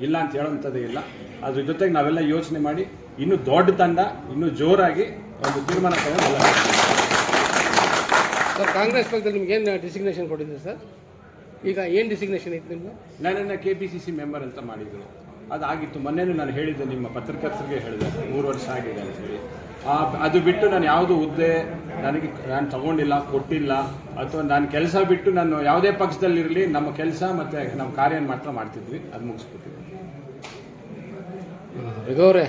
ಇಲ್ಲ ಅಂತ ಹೇಳೋಂಥದ್ದೇ ಇಲ್ಲ. ಅದ್ರ ಜೊತೆಗೆ ನಾವೆಲ್ಲ ಯೋಚನೆ ಮಾಡಿ ಇನ್ನೂ ದೊಡ್ಡ ತಂಡ, ಇನ್ನೂ ಜೋರಾಗಿ ಒಂದು ತೀರ್ಮಾನ ತಗೊಂಡು ಎಲ್ಲ ಸರ್, ಕಾಂಗ್ರೆಸ್ ಪಕ್ಷದಲ್ಲಿ ನಿಮ್ಗೆ ಏನು ಡಿಸಿಗ್ನೇಷನ್ ಕೊಟ್ಟಿದ್ದೀರಿ ಸರ್? ಈಗ ಏನು ಡಿಸಿಗ್ನೇಷನ್ ಇತ್ತು ನಿಮ್ಗೆ? ನನ್ನನ್ನು KPCC ಮೆಂಬರ್ ಅಂತ ಮಾಡಿದರು. ಅದಾಗಿತ್ತು. ಮೊನ್ನೆನೂ ನಾನು ಹೇಳಿದ್ದೆ, ನಿಮ್ಮ ಪತ್ರಕರ್ತರಿಗೆ ಹೇಳಿದೆ 3 ವರ್ಷ ಆಗಿದೆ ಅಂತೇಳಿ. ಅದು ಬಿಟ್ಟು ನಾನು ಯಾವುದು ಹುದ್ದೆ ನಾನು ತಗೊಂಡಿಲ್ಲ, ಕೊಟ್ಟಿಲ್ಲ, ಅಥವಾ ನಾನು ಕೆಲಸ ಬಿಟ್ಟು ನಾನು ಯಾವುದೇ ಪಕ್ಷದಲ್ಲಿರಲಿ ನಮ್ಮ ಕೆಲಸ ಮತ್ತು ನಮ್ಮ ಕಾರ್ಯ ಮಾತ್ರ ಮಾಡ್ತಿದ್ವಿ. ಅದು ಮುಗಿಸ್ಕೊಟ್ಟಿದ್ವಿ. ಅವರೇ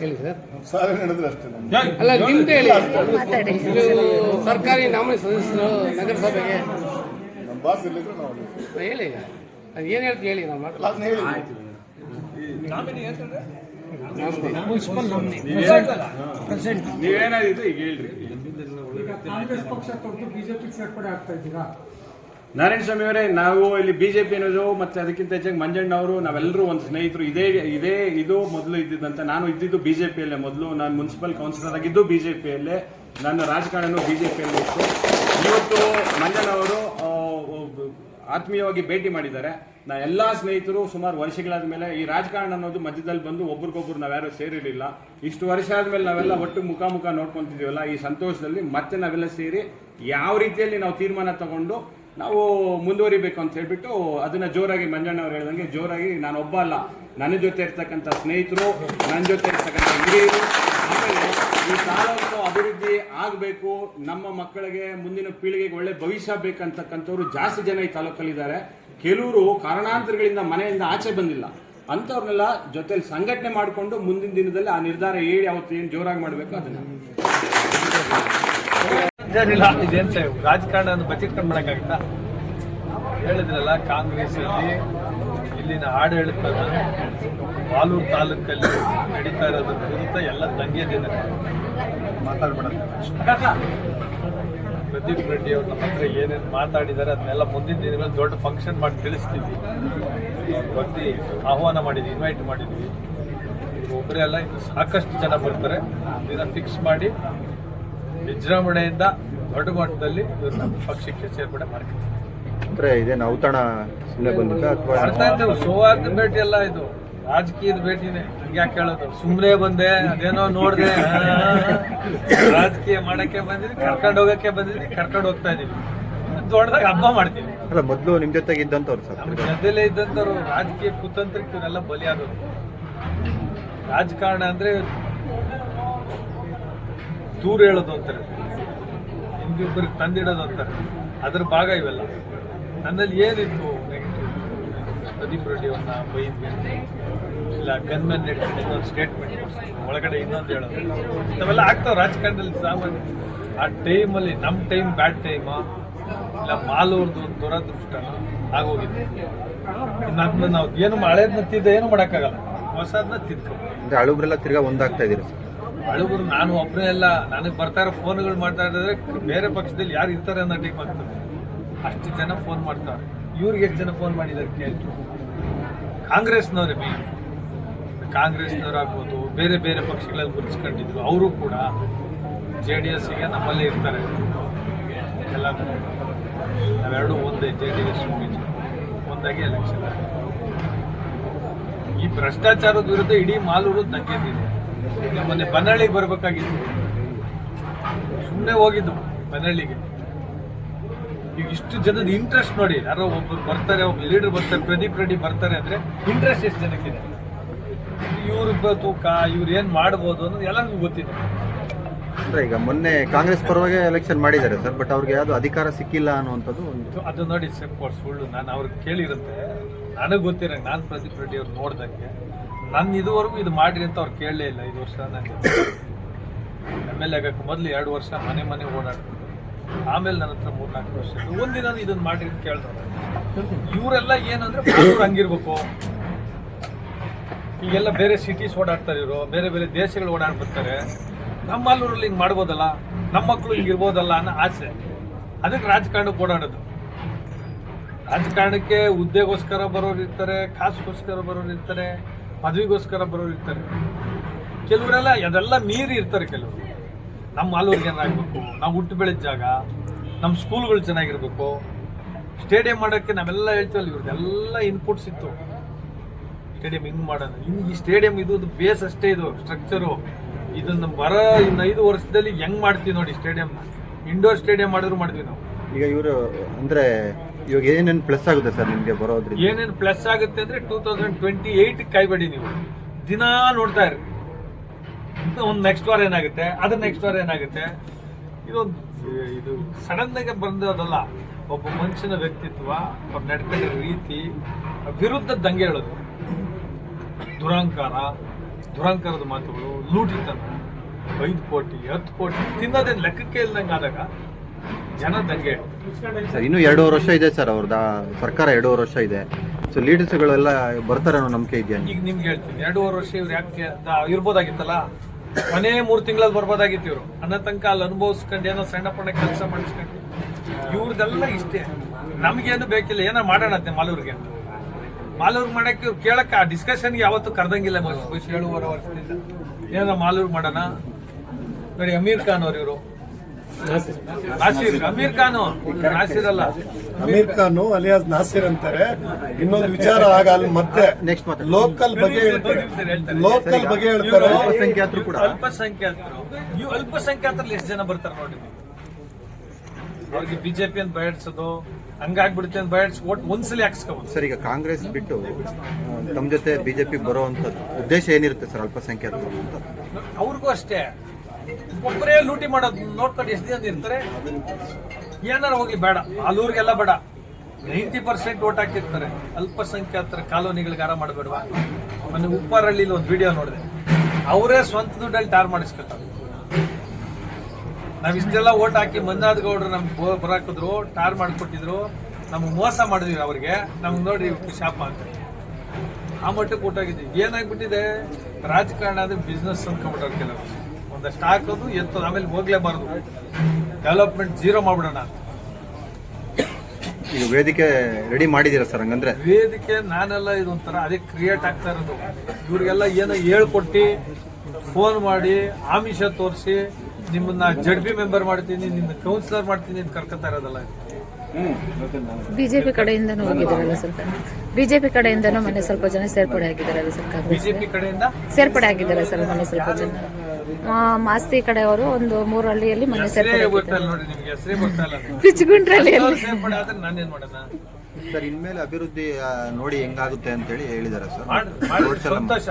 ಹೇಳಿ ಸರ್. ಅಲ್ಲ, ನಿಮ್ದು ಹೇಳಿ. ನೀವು ಸರ್ಕಾರಿ ನಾಮಿನಿ ಸದಸ್ಯರು ನಗರಸಭೆಗೆ ಹೇಳಿ. ಅದು ಏನು ಹೇಳ್ತೀವಿ ಹೇಳಿ. ನಾವು ಆಯ್ತು. ನೀವೇನಾದಿತ್ತು ಈಗ ಹೇಳ್ರಿ. ಕಾಂಗ್ರೆಸ್ ಪಕ್ಷ ತೊರೆದು ಬಿಜೆಪಿ ಸೇರ್ಪಡೆ ಆಗ್ತಾ ಇದ್ದೀರಾ? ನಾರಾಯಣ ಸ್ವಾಮಿ ಅವರೇ, ನಾವು ಇಲ್ಲಿ ಬಿಜೆಪಿ ಅನ್ನೋದು ಮತ್ತೆ ಅದಕ್ಕಿಂತ ಹೆಚ್ಚಾಗಿ ಮಂಜಣ್ಣ ಅವರು ನಾವೆಲ್ಲರೂ ಒಂದು ಸ್ನೇಹಿತರು. ಇದು ಮೊದಲು ಇದ್ದಿದ್ದಂತ. ನಾನು ಇದ್ದಿದ್ದು ಬಿಜೆಪಿಯಲ್ಲೇ ಮೊದಲು. ನಾನು ಮುನ್ಸಿಪಲ್ ಕೌನ್ಸಿಲರ್ ಆಗಿದ್ದು ಬಿಜೆಪಿಯಲ್ಲೇ. ನನ್ನ ರಾಜಕಾರಣನೂ ಬಿಜೆಪಿಯಲ್ಲೇ ಇತ್ತು. ಇವತ್ತು ಮಂಜಣ್ಣ ಅವರು ಆತ್ಮೀಯವಾಗಿ ಭೇಟಿ ಮಾಡಿದ್ದಾರೆ. ನಾ ಎಲ್ಲ ಸ್ನೇಹಿತರು ಸುಮಾರು ವರ್ಷಗಳಾದ ಮೇಲೆ ಈ ರಾಜಕಾರಣ ಅನ್ನೋದು ಮಧ್ಯದಲ್ಲಿ ಬಂದು ಒಬ್ರಿಗೊಬ್ರು ನಾವ್ಯಾರು ಸೇರಿರಲಿಲ್ಲ. ಇಷ್ಟು ವರ್ಷ ಆದ್ಮೇಲೆ ನಾವೆಲ್ಲ ಒಟ್ಟು ಮುಖಾಮುಖ ನೋಡ್ಕೊಂತಿದ್ದೀವಲ್ಲ, ಈ ಸಂತೋಷದಲ್ಲಿ ಮತ್ತೆ ನಾವೆಲ್ಲ ಸೇರಿ ಯಾವ ರೀತಿಯಲ್ಲಿ ನಾವು ತೀರ್ಮಾನ ತಗೊಂಡು ನಾವು ಮುಂದುವರಿಬೇಕು ಅಂತ ಹೇಳ್ಬಿಟ್ಟು ಅದನ್ನ ಜೋರಾಗಿ ಮಂಜಣ್ಣ ಅವ್ರು ಹೇಳ್ದಂಗೆ ಜೋರಾಗಿ, ನಾನೊಬ್ಬ ಅಲ್ಲ, ನನ್ನ ಜೊತೆ ಇರ್ತಕ್ಕಂಥ ಸ್ನೇಹಿತರು, ನನ್ನ ಜೊತೆ ಇರ್ತಕ್ಕಂಥ ಹಿರಿಯರು, ಆಮೇಲೆ ಈ ತಾಲೂಕು ಅಭಿವೃದ್ಧಿ ಆಗಬೇಕು, ನಮ್ಮ ಮಕ್ಕಳಿಗೆ ಮುಂದಿನ ಪೀಳಿಗೆಗೆ ಒಳ್ಳೆ ಭವಿಷ್ಯ ಬೇಕಂತಕ್ಕಂಥವ್ರು ಜಾಸ್ತಿ ಜನ ಈ ತಾಲೂಕಲ್ಲಿದ್ದಾರೆ. ಕೆಲವರು ಕಾರಣಾಂತರಗಳಿಂದ ಮನೆಯಿಂದ ಆಚೆ ಬಂದಿಲ್ಲ. ಅಂಥವ್ರನ್ನೆಲ್ಲ ಜೊತೆಲಿ ಸಂಘಟನೆ ಮಾಡಿಕೊಂಡು ಮುಂದಿನ ದಿನದಲ್ಲಿ ಆ ನಿರ್ಧಾರ ಹೇಳಿ ಅವತ್ತು ಏನು ಜೋರಾಗಿ ಮಾಡಬೇಕು ಅದನ್ನ. ಇದೇನ್ ರಾಜಕಾರಣ ಬಚ್ಚಿಟ್ಕೊಂಡು ಮಾಡಕ್ಕಾಗುತ್ತಾ? ಹೇಳಿದ್ರಲ್ಲ, ಕಾಂಗ್ರೆಸ್ ಅಲ್ಲಿ ಇಲ್ಲಿನ ಆಡಳಿತದ ಮಾಲೂರು ತಾಲೂಕಲ್ಲಿ ನಡೀತಾ ಇರೋದ್ರ ವಿರುದ್ಧ ಎಲ್ಲ ದಂಗೆದಿದೆ. ಪ್ರದೀಪ್ ರೆಡ್ಡಿ ಅವ್ರು ನಮ್ಮ ಹತ್ರ ಏನೇನು ಮಾತಾಡಿದ್ದಾರೆ ಅದನ್ನೆಲ್ಲ ಮುಂದಿನ ದಿನಗಳಲ್ಲಿ ದೊಡ್ಡ ಫಂಕ್ಷನ್ ಮಾಡಿ ತಿಳಿಸ್ತೀವಿ. ಬರ್ತಿ ಆಹ್ವಾನ ಮಾಡಿದ್ವಿ, ಇನ್ವೈಟ್ ಮಾಡಿದ್ವಿ. ಒಬ್ಬರೇ ಅಲ್ಲ, ಇನ್ನು ಸಾಕಷ್ಟು ಜನ ಬರ್ತಾರೆ. ದಿನ ಫಿಕ್ಸ್ ಮಾಡಿ ವಿಜೃಂಭಣೆಯಿಂದ ದೊಡ್ಡ ಮಟ್ಟದಲ್ಲಿ ಇವ್ರನ್ನ ಪಕ್ಷಕ್ಕೆ ಸೇರ್ಪಡೆ ಮಾಡ್ತೀವಿ. ಅಂದ್ರೆ ಇದೇನು ಔತಣ ಸುಮ್ಮನೆ ಬಂದಿದ್ದ ಅಥವಾ ಸೌಹಾರ್ದ ಭೇಟಿ ಅಲ್ಲ, ಇದು ರಾಜಕೀಯದ ಭೇಟಿನೇ. ಯಾಕೆ ಹೇಳೋದು? ಸುಮ್ಮನೆ ಬಂದೆ, ಅದೇನೋ ನೋಡಿದೆ, ರಾಜಕೀಯ ಮಾಡಕ್ಕೆ ಬಂದಿದ್ವಿ, ಕರ್ಕೊಂಡು ಹೋಗಕ್ಕೆ ಬಂದಿದ್ವಿ, ಕರ್ಕೊಂಡು ಹೋಗ್ತಾ ಇದೀವಿ. ದೊಡ್ಡದಾಗಿ ಹಬ್ಬ ಮಾಡ್ತೀವಿ. ಅಲ್ಲ, ಮೊದಲು ನಿಮ್ ಜೊತೆಗೆ ಇದ್ದಂತವ್ರು ಸರ್? ನಮ್ಮ ಜೊತೆಲೇ ಇದ್ದಂಥವ್ರು ರಾಜಕೀಯ ಕುತಂತ್ರಕ್ಕೆ ಇವರೆಲ್ಲ ಬಲಿಯಾದವರು. ರಾಜಕಾರಣ ಅಂದ್ರೆ ದೂರ ಹೇಳೋದು ಅಂತಾರೆ, ಹಿಂದಿಬ್ಬರಿಗೆ ತಂದಿಡೋದು ಅಂತಾರೆ. ಅದ್ರ ಭಾಗ ಇವೆಲ್ಲ. ನನ್ನಲ್ಲಿ ಏನಿತ್ತು ನೆಗೆಟಿವ್, ಪ್ರದೀಪ್ ರೆಡ್ಡಿ ಅವ್ರನ್ನ ಬೈದ್ವಿ, ಇಲ್ಲ ಗನ್ಮೆನ್ ನೆಟ್ಕೊಂಡು ಇನ್ನೊಂದು ಸ್ಟೇಟ್ಮೆಂಟ್ ಒಳಗಡೆ ಇನ್ನೊಂದು ಹೇಳೋದು, ಇಂಥವೆಲ್ಲ ಆಗ್ತಾವೆ ರಾಜಕಾರಣದಲ್ಲಿ ಸಾಮಾನ್ಯ. ಆ ಟೈಮಲ್ಲಿ ನಮ್ಮ ಟೈಮ್ ಬ್ಯಾಡ್ ಟೈಮಾ ಇಲ್ಲ ಮಾಲೂರ್ದು ಒಂದು ದುರದೃಷ್ಟ ಆಗೋಗಿದೆ. ಅದನ್ನ ನಾವು ಏನು ಹಳೇದನ್ನ ಏನು ಮಾಡೋಕ್ಕಾಗಲ್ಲ, ಹೊಸದನ್ನ ತಿದ್ಕೊ. ಹಳುಬ್ರೆಲ್ಲ ತಿರ್ಗಾ ಒಂದಾಗ್ತಾ ಇದೀರ ಸರ್? ಹಳುಬರು ನಾನು ಒಬ್ಬರೇ ಎಲ್ಲ. ನನಗೆ ಬರ್ತಾ ಇರೋ ಫೋನ್ಗಳು ಮಾಡ್ತಾ ಇದ್ದಾರೆ, ಬೇರೆ ಪಕ್ಷದಲ್ಲಿ ಯಾರು ಇರ್ತಾರೆ ಅನ್ನೋ ಟೈಮ್ ಆಗ್ತದೆ. ಅಷ್ಟು ಜನ ಫೋನ್ ಮಾಡ್ತಾರೆ. ಇವ್ರಿಗೆ ಎಷ್ಟು ಜನ ಫೋನ್ ಮಾಡಿದ್ದಾರೆ ಕೇಳಿ. ಕಾಂಗ್ರೆಸ್ನವ್ರೆ ಮೇನ್. ಕಾಂಗ್ರೆಸ್ನವರಾಗ್ಬೋದು, ಬೇರೆ ಬೇರೆ ಪಕ್ಷಗಳಲ್ಲಿ ಗುರುತಿಸ್ಕೊಂಡಿದ್ರು. ಅವರು ಕೂಡ JDSಗೆ ನಮ್ಮಲ್ಲೇ ಇರ್ತಾರೆ. ಎಲ್ಲ ನಾವೆರಡು ಒಂದೇ, JDS ಒಂದಾಗಿ ಎಲೆಕ್ಷನ್. ಈ ಭ್ರಷ್ಟಾಚಾರದ ವಿರುದ್ಧ ಇಡೀ ಮಾಲೂರು ದಂಗೆದಿದೆ. ಮೊನ್ನೆ ಬನ್ನಹಳ್ಳಿಗೆ ಬರ್ಬೇಕಾಗಿತ್ತು, ಸುಮ್ಮನೆ ಹೋಗಿದ್ದು ಬನ್ನಹಳ್ಳಿಗೆ. ಈಗ ಇಷ್ಟು ಜನದ ಇಂಟ್ರೆಸ್ಟ್ ನೋಡಿ. ಯಾರೋ ಒಬ್ಬರು ಬರ್ತಾರೆ, ಒಬ್ಬ ಲೀಡರ್ ಬರ್ತಾರೆ, ಪ್ರದೀಪ್ ರೆಡ್ಡಿ ಬರ್ತಾರೆ ಅಂದ್ರೆ ಇಂಟ್ರೆಸ್ಟ್ ಎಷ್ಟು ಜನಕ್ಕಿದೆ. ಇವ್ರ ತೂಕ, ಇವ್ರು ಏನ್ ಮಾಡ್ಬೋದು ಅನ್ನೋದು ಎಲ್ಲರಿಗೂ ಗೊತ್ತಿದೆ. ಅಂದ್ರೆ ಈಗ ಮೊನ್ನೆ ಕಾಂಗ್ರೆಸ್ ಪರವಾಗಿ ಎಲೆಕ್ಷನ್ ಮಾಡಿದ್ದಾರೆ ಸರ್, ಬಟ್ ಅವ್ರಿಗೆ ಯಾವ್ದು ಅಧಿಕಾರ ಸಿಕ್ಕಿಲ್ಲ ಅನ್ನುವಂಥದ್ದು ಒಂದು. ಅದು ನೋಡಿ ಸುಳ್ಳು. ನಾನು ಅವ್ರಿಗೆ ಕೇಳಿರುತ್ತೆ, ನನಗೆ ಗೊತ್ತಿರ. ನಾನು ಪ್ರದೀಪ್ ರೆಡ್ಡಿ ಅವ್ರು ನೋಡ್ದಂಗೆ ನಾನು ಇದುವರೆಗೂ ಇದು ಮಾಡ್ರಿ ಅಂತ ಅವ್ರು ಕೇಳಲೇ ಇಲ್ಲ. 5 ವರ್ಷ ನನಗೆ MLA ಆಗಕ್ಕೆ ಮೊದಲು 2 ವರ್ಷ ಮನೆ ಓಡಾಡ್ತೀನಿ. ಆಮೇಲೆ ನನ್ನ ಹತ್ರ 3-4 ವರ್ಷ ಒಂದಿನ ಇದನ್ನ ಮಾಡ್ರಿ ಅಂತ ಕೇಳಿದ್ರು. ಇವರೆಲ್ಲ ಏನಂದ್ರೆ ಮಾಲೂರು ಹಂಗಿರ್ಬೇಕು. ಈಗೆಲ್ಲ ಬೇರೆ ಸಿಟೀಸ್ ಓಡಾಡ್ತಾರೆ ಇವರು, ಬೇರೆ ಬೇರೆ ದೇಶಗಳು ಓಡಾಡ್ಬಿಡ್ತಾರೆ. ನಮ್ಮ ಮಾಲೂರಲ್ಲಿ ಹಿಂಗೆ ಮಾಡ್ಬೋದಲ್ಲ, ನಮ್ಮ ಮಕ್ಕಳು ಹಿಂಗಿರ್ಬೋದಲ್ಲ ಅನ್ನೋ ಆಸೆ. ಅದಕ್ಕೆ ರಾಜಕಾರಣಕ್ಕೆ ಓಡಾಡೋದು. ರಾಜಕಾರಣಕ್ಕೆ ಹುದ್ದೆಗೋಸ್ಕರ ಬರೋರು ಇರ್ತಾರೆ, ಕಾಸಿಗೋಸ್ಕರ ಬರೋರು ಇರ್ತಾರೆ, ಪದವಿಗೋಸ್ಕರ ಬರೋರು ಇರ್ತಾರೆ. ಕೆಲವರೆಲ್ಲ ಅದೆಲ್ಲ ಮೀರಿ ಇರ್ತಾರೆ. ಕೆಲವರು ನಮ್ಮ ಮಾಲೂರಿಗೆ ಏನಾಗಬೇಕು, ನಾವು ಹುಟ್ಟು ಬೆಳೆದ ಜಾಗ, ನಮ್ಮ ಸ್ಕೂಲ್ಗಳು ಚೆನ್ನಾಗಿರ್ಬೇಕು, ಸ್ಟೇಡಿಯಂ ಮಾಡೋಕ್ಕೆ ನಾವೆಲ್ಲ ಹೇಳ್ತೀವಲ್ಲ, ಇವ್ರದ್ದೆಲ್ಲ ಇನ್ಪುಟ್ಸ್ ಇತ್ತು. ಸ್ಟೇಡಿಯಂ ಹಿಂಗೆ ಮಾಡೋಣ, ಈ ಸ್ಟೇಡಿಯಂ ಇದು ಬೇಸ್ ಅಷ್ಟೇ, ಇದು ಸ್ಟ್ರಕ್ಚರು. ಇದನ್ನು ಇನ್ನು 5 ವರ್ಷದಲ್ಲಿ ಹೆಂಗ್ ಮಾಡ್ತೀವಿ ನೋಡಿ ಸ್ಟೇಡಿಯಂನ. ಇಂಡೋರ್ ಸ್ಟೇಡಿಯಂ ಮಾಡಿದ್ರು ಮಾಡಿದ್ವಿ ನಾವು. ಈಗ ಇವರು ಅಂದ್ರೆ ಇವಾಗ ಏನೇನು ಪ್ಲಸ್ ಆಗುತ್ತೆ ಸರ್ ನಿಮಗೆ ಬರೋದ್ರಿಂದ? ಏನೇನು ಪ್ಲಸ್ ಆಗುತ್ತೆ ಅಂದ್ರೆ 2028 ಕಾಯ್ಬೇಡಿ ನೀವು, ದಿನಾ ನೋಡ್ತಾ ಇರಿ. ಒಂದು ನೆಕ್ಸ್ಟ್ ವಾರ ಏನಾಗುತ್ತೆ, ಅದ್ರ ನೆಕ್ಸ್ಟ್ ವಾರ ಏನಾಗುತ್ತೆ. ಇದು ಸಡನ್ ಆಗಿ ಬಂದದಲ್ಲ, ಒಬ್ಬ ಮನುಷ್ಯನ ವ್ಯಕ್ತಿತ್ವ, ಅವ್ರು ನಡ್ಕೊಂಡ ರೀತಿ ವಿರುದ್ಧ ದಂಗೆ ಹೇಳೋದು. ದುರಂಕಾರದ ಮಾತುಗಳು, ಲೂಟಿತನ, 5 ಕೋಟಿ 10 ಕೋಟಿ ತಿನ್ನೋದೇನು ಲೆಕ್ಕಕ್ಕೆ ಇಲ್ದಂಗೆ ಆದಾಗ ಜನ ದಂಗೆ. ಸರ್ ಇನ್ನೂ 2.5 ವರ್ಷ ಇದೆ ಸರ್ ಅವ್ರದ ಸರ್ಕಾರ, 2.5 ವರ್ಷ ಇದೆ. ಸೊ ಲೀಡರ್ಸ್ಗಳೆಲ್ಲ ಬರ್ತಾರೆ ಅನ್ನೋ ನಂಬಿಕೆ ಇದೆಯಾ? ಈಗ ನಿಮ್ಗೆ ಹೇಳ್ತೀನಿ, 2.5 ವರ್ಷ ಇವ್ರು ಯಾಕೆ ಇರ್ಬೋದಾಗಿತ್ತಲ್ಲ, ಮನೆ 3 ತಿಂಗಳಲ್ಲಿ ಬರ್ಬೋದಾಗಿತ್ತು. ಇವರು ಅನ್ನೋ ತನಕ ಅಲ್ಲಿ ಅನುಭವಿಸ್ಕೊಂಡು ಏನೋ ಸಣ್ಣ ಪಣ್ಣ ಕೆಲಸ ಮಾಡಿಸ್ಕೊಂಡು ಇವ್ರದೆಲ್ಲ ಇಷ್ಟೇ. ನಮ್ಗೇನು ಬೇಕಿಲ್ಲ, ಏನೋ ಮಾಡೋಣ ಅಂತೆ ಮಾಲೂರಿಗೆ ಮಾಡಕ್ಕೆ. ಇವ್ರು ಕೇಳಕ್ಕೆ ಆ ಡಿಸ್ಕಷನ್ಗೆ ಯಾವತ್ತೂ ಕರೆದಂಗಿಲ್ಲ. 7.5 ವರ್ಷದಿಂದ ಏನೋ ಮಾಲೂರು ಮಾಡೋಣ ನೋಡಿ. ಅಮೀರ್ ಖಾನ್ ಅವ್ರು, ಇವರು ನಾಸೀರ್, ಅಮೀರ್ ಖಾನು ನಾಸೀರ್ ಅಲ್ಲ, ಅಮೀರ್ ಖಾನ್ ಅಲಿಯಾಸ್ ನಾಸಿರ್ ಅಂತಾರೆ. ಇನ್ನೊಂದು ವಿಚಾರ ಆಗ ಅಲ್ಲಿ ಮತ್ತೆ ನೆಕ್ಸ್ಟ್ ಮತ್ತೆ ಲೋಕಲ್ ಬಗ್ಗೆ ಹೇಳ್ತಾರೆ. ಅಲ್ಪಸಂಖ್ಯಾತರು ಕೂಡ ಅಲ್ಪಸಂಖ್ಯಾತರಲ್ಲಿ ಎಷ್ಟು ಜನ ಬರ್ತಾರೆ ನೋಡಿ. ಅವ್ರಿಗೆ ಬಿಜೆಪಿ ಅಂತ ಬಯಡ್ಸೋದು, ಹಂಗಾಗ್ಬಿಡುತ್ತೆ ಅಂತ ಬಯಡ್ಸ್ ಒಂದ್ಸಲಿ ಹಾಕ್ಸ್ಕೋಬಹುದು. ಸರ್ ಈಗ ಕಾಂಗ್ರೆಸ್ ಬಿಟ್ಟು ತಮ್ಮ ಜೊತೆ ಬಿಜೆಪಿ ಬರುವಂತದ್ದು ಉದ್ದೇಶ ಏನಿರುತ್ತೆ ಸರ್ ಅಲ್ಪಸಂಖ್ಯಾತರು ಅಂತ? ಅವ್ರಿಗೂ ಅಷ್ಟೇ, ಒಬ್ಬರೇ ಲೂಟಿ ಮಾಡೋದು ನೋಡ್ಕೊಂಡು ಎಷ್ಟು ದಿನ ಇರ್ತಾರೆ. ಏನಾರ ಹೋಗ್ಲಿ ಬೇಡ, ಅಲ್ಲೂರಿಗೆಲ್ಲ ಬೇಡ, 90% ಓಟ್ ಹಾಕಿರ್ತಾರೆ. ಅಲ್ಪಸಂಖ್ಯಾತರ ಕಾಲೋನಿಗಳಿಗೆ ಮಾಡಬೇಡವಾ? ಮೊನ್ನೆ ಉಪ್ಪಾರಳ್ಳಿಲಿ ಒಂದು ವಿಡಿಯೋ ನೋಡಿದೆ, ಅವರೇ ಸ್ವಂತ ದುಡ್ಡಲ್ಲಿ ಟಾರ್ ಮಾಡಿಸ್ಕೊತಾರೆ. ನಾವ್ ಇಷ್ಟೆಲ್ಲ ಓಟ್ ಹಾಕಿ ಮಂಜಾದ್ ಗೌಡ್ರು ನಮ್ಗೆ ಬರಾಕಿದ್ರು, ಟಾರ್ ಮಾಡಿಕೊಟ್ಟಿದ್ರು, ನಮ್ಗೆ ಮೋಸ ಮಾಡಿದ್ವಿ ಅವ್ರಿಗೆ. ನಮ್ಗೆ ನೋಡಿ ಶಾಪ ಅಂತ ಆ ಮಟ್ಟಕ್ಕೆ ಊಟಾಗಿದೆ. ಏನಾಗ್ಬಿಟ್ಟಿದೆ, ರಾಜಕಾರಣ ಅಂದ್ರೆ ಬಿಸ್ನೆಸ್ ಅನ್ಕೊಂಡ್ಬಿಟ್ಟಾರೆ ಕೆಲವರು. ಒಂದಷ್ಟು ಹಾಕೋದು ಎತ್ತೋದು, ಆಮೇಲೆ ಹೋಗ್ಲೇಬಾರ್ದು, ಡೆವಲಪ್ಮೆಂಟ್ ಜೀರೋ ಮಾಡ್ಬಿಡೋಣ ಅಂತ. ಈಗ ವೇದಿಕೆ ರೆಡಿ ಮಾಡಿದೀರಾ ಸರ್? ಹಂಗಂದ್ರೆ ವೇದಿಕೆ ನಾನೆಲ್ಲ ಇದೊಂಥರ ಅದೇ ಕ್ರಿಯೇಟ್ ಆಗ್ತಾ ಇರೋದು. ಇವ್ರಿಗೆಲ್ಲ ಏನೋ ಹೇಳ್ಕೊಟ್ಟು ಫೋನ್ ಮಾಡಿ ಆಮಿಷ ತೋರಿಸಿ ನಿಮ್ಮನ್ನ ಜಡ್ಪಿ ಮೆಂಬರ್ ಮಾಡ್ತೀನಿ, ನಿನ್ನ ಕೌನ್ಸಿಲರ್ ಮಾಡ್ತೀನಿ ಅಂತ ಕರ್ಕೊತಾ ಇರೋದಲ್ಲ. ಬಿಜೆಪಿ ಕಡೆಯಿಂದನೂ ಹೋಗಿದ್ದಾರಲ್ಲ ಸ್ವಲ್ಪ, ಬಿಜೆಪಿ ಕಡೆಯಿಂದನೂ ಮೊನ್ನೆ ಸ್ವಲ್ಪ ಜನ ಸೇರ್ಪಡೆ ಆಗಿದ್ದಾರಲ್ಲ ಸರ್. ಬಿಜೆಪಿ ಕಡೆಯಿಂದ ಸೇರ್ಪಡೆ ಆಗಿದ್ದಾರೆ ಸರ್ ಮೊನ್ನೆ ಸ್ವಲ್ಪ ಜನ. ಮಾಸ್ತಿ ಕಡೆಯವರು ಒಂದು 3 ಹಳ್ಳಿಯಲ್ಲಿ ಮೊನ್ನೆ ಸೇರ್ಪಡೆ ನೋಡಿ, ನಿಮ್ಗೆ ಹೆಸರೇ ಗೊತ್ತಾ ಇಲ್ಲ. ಪಿಚ್ಗುಂಟ್ರಲ್ಲಿ ಸೇರ್ಪಡೆ ಆದ್ರೆ ನಾನೇನ್ ಮಾಡೋಣ ಸರ್? ಇನ್ಮೇಲೆ ಅಭಿವೃದ್ಧಿ ನೋಡಿ ಹೆಂಗಾಗುತ್ತೆ ಅಂತ ಹೇಳಿ ಹೇಳಿದ್ದಾರೆ ಸರ್. ಸಂತೋಷ.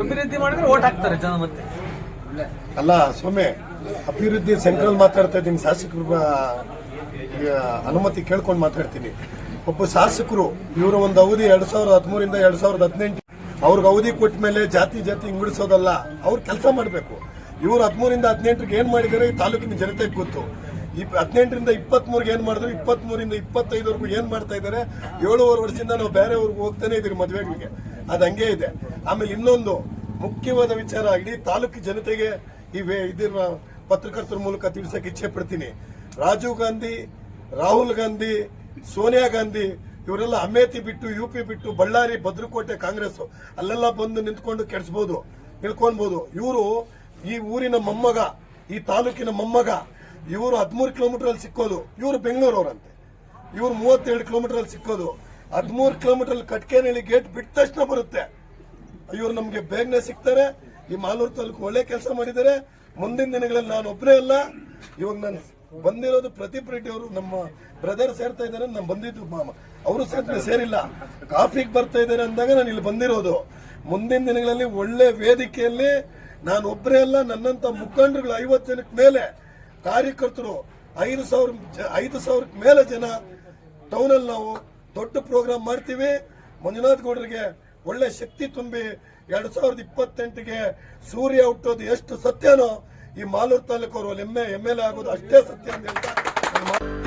ಅಭಿವೃದ್ಧಿ ಮಾಡಿದ್ರೆ ಓಟ್ ಹಾಕ್ತಾರೆ ಜನ. ಮತ್ತೆ ಅಲ್ಲ ಸೊಮ್ಮೆ ಅಭಿವೃದ್ಧಿ ಸೆಂಟ್ರಲ್ ಮಾತಾಡ್ತಾ ಇದ್ದೀನಿ, ಶಾಸಕರ ಅನುಮತಿ ಕೇಳ್ಕೊಂಡು ಮಾತಾಡ್ತೀನಿ. ಒಬ್ಬ ಶಾಸಕರು ಇವರ ಒಂದು ಅವಧಿ 2013 2018 ಅವ್ರಿಗೆ ಅವಧಿ ಕೊಟ್ಟ ಮೇಲೆ ಜಾತಿ ಹಿಂಗಿಡಿಸೋದಲ್ಲ, ಅವ್ರು ಕೆಲಸ ಮಾಡಬೇಕು. ಇವರು 13 18 ಏನ್ ಮಾಡಿದಾರೆ ಈ ತಾಲೂಕಿನ ಜನತೆಗೆ ಗೊತ್ತು. 18 23 ಏನ್ ಮಾಡಿದ್ರು, 23 25 ಏನ್ ಮಾಡ್ತಾ ಇದಾರೆ. 7.5 ವರ್ಷದಿಂದ ನಾವು ಬೇರೆ ಊರಿಗೆ ಹೋಗ್ತಾನೆ ಇದೀವಿ ಮದುವೆಗಳಿಗೆ, ಅದು ಹಂಗೆ ಇದೆ. ಆಮೇಲೆ ಇನ್ನೊಂದು ಮುಖ್ಯವಾದ ವಿಚಾರ, ಇಡೀ ತಾಲೂಕು ಜನತೆಗೆ ಇದರ ಪತ್ರಕರ್ತರ ಮೂಲಕ ತಿಳಿಸಕ್ಕೆ ಇಚ್ಛೆ ಪಡ್ತೀನಿ. ರಾಜೀವ್ ಗಾಂಧಿ, ರಾಹುಲ್ ಗಾಂಧಿ, ಸೋನಿಯಾ ಗಾಂಧಿ ಇವರೆಲ್ಲ ಅಮೇಥಿ ಬಿಟ್ಟು, UP ಬಿಟ್ಟು, ಬಳ್ಳಾರಿ, ಭದ್ರಕೋಟೆ ಕಾಂಗ್ರೆಸ್ ಅಲ್ಲೆಲ್ಲ ಬಂದು ನಿಂತ್ಕೊಂಡು ಕೆಡಿಸಬಹುದು, ನಿಲ್ಕೊಳ್ಬಹುದು. ಇವರು ಈ ಊರಿನ ಮೊಮ್ಮಗ, ಈ ತಾಲೂಕಿನ ಮೊಮ್ಮಗ. ಇವರು 13 ಕಿಲೋಮೀಟರ್ ಅಲ್ಲಿ ಸಿಕ್ಕೋದು, ಇವರು ಬೆಂಗಳೂರವರಂತೆ. ಇವರು 32 ಕಿಲೋಮೀಟರ್ ಅಲ್ಲಿ ಸಿಕ್ಕೋದು. 13 ಕಿಲೋಮೀಟರ್ ಕಟ್ಕೇನಹಳ್ಳಿ ಗೇಟ್ ಬಿಟ್ಟ ತಕ್ಷಣ ಬರುತ್ತೆ. ಇವರು ನಮ್ಗೆ ಬೇಗನೆ ಸಿಗ್ತಾರೆ. ಈ ಮಾಲೂರು ತಾಲೂಕು ಒಳ್ಳೆ ಕೆಲಸ ಮಾಡಿದ್ದಾರೆ. ಮುಂದಿನ ದಿನಗಳಲ್ಲಿ ನಾನು ಒಬ್ಬರೇ ಅಲ್ಲ, ಇವಾಗ ನಾನು ಬಂದಿರೋದು ಪ್ರದೀಪ್ ರೆಡ್ಡಿ ಅವರು ನಮ್ಮ ಬ್ರದರ್ ಸೇರ್ತಾ ಇದ್ದಾರೆ. ನಾನು ಬಂದಿದ್ದು ಅವರು ಸೇರಿಲ್ಲ, ಕಾಫಿಗೆ ಬರ್ತಾ ಇದ್ದಾರೆ ಅಂದಾಗ ನಾನು ಇಲ್ಲಿ ಬಂದಿರೋದು. ಮುಂದಿನ ದಿನಗಳಲ್ಲಿ ಒಳ್ಳೆ ವೇದಿಕೆಯಲ್ಲಿ ನಾನು ಒಬ್ಬರೇ ಅಲ್ಲ, ನನ್ನಂತ ಮುಖಂಡರುಗಳು 50 ಜನಕ್ಕೆ ಮೇಲೆ, ಕಾರ್ಯಕರ್ತರು 5,000 ಮೇಲೆ ಜನ ಟೌನ್ ಅಲ್ಲಿ ನಾವು ದೊಡ್ಡ ಪ್ರೋಗ್ರಾಮ್ ಮಾಡ್ತೀವಿ. ಮಂಜುನಾಥ್ ಗೌಡರಿಗೆ ಒಳ್ಳೆ ಶಕ್ತಿ ತುಂಬಿ 2028ಗೆ ಸೂರ್ಯ ಹುಟ್ಟೋದು ಎಷ್ಟು ಸತ್ಯನೋ, ಈ ಮಾಲೂರು ತಾಲೂಕು ಅವರು MLA ಆಗೋದು ಅಷ್ಟೇ ಸತ್ಯ ಅಂತ ಹೇಳ್ತಾ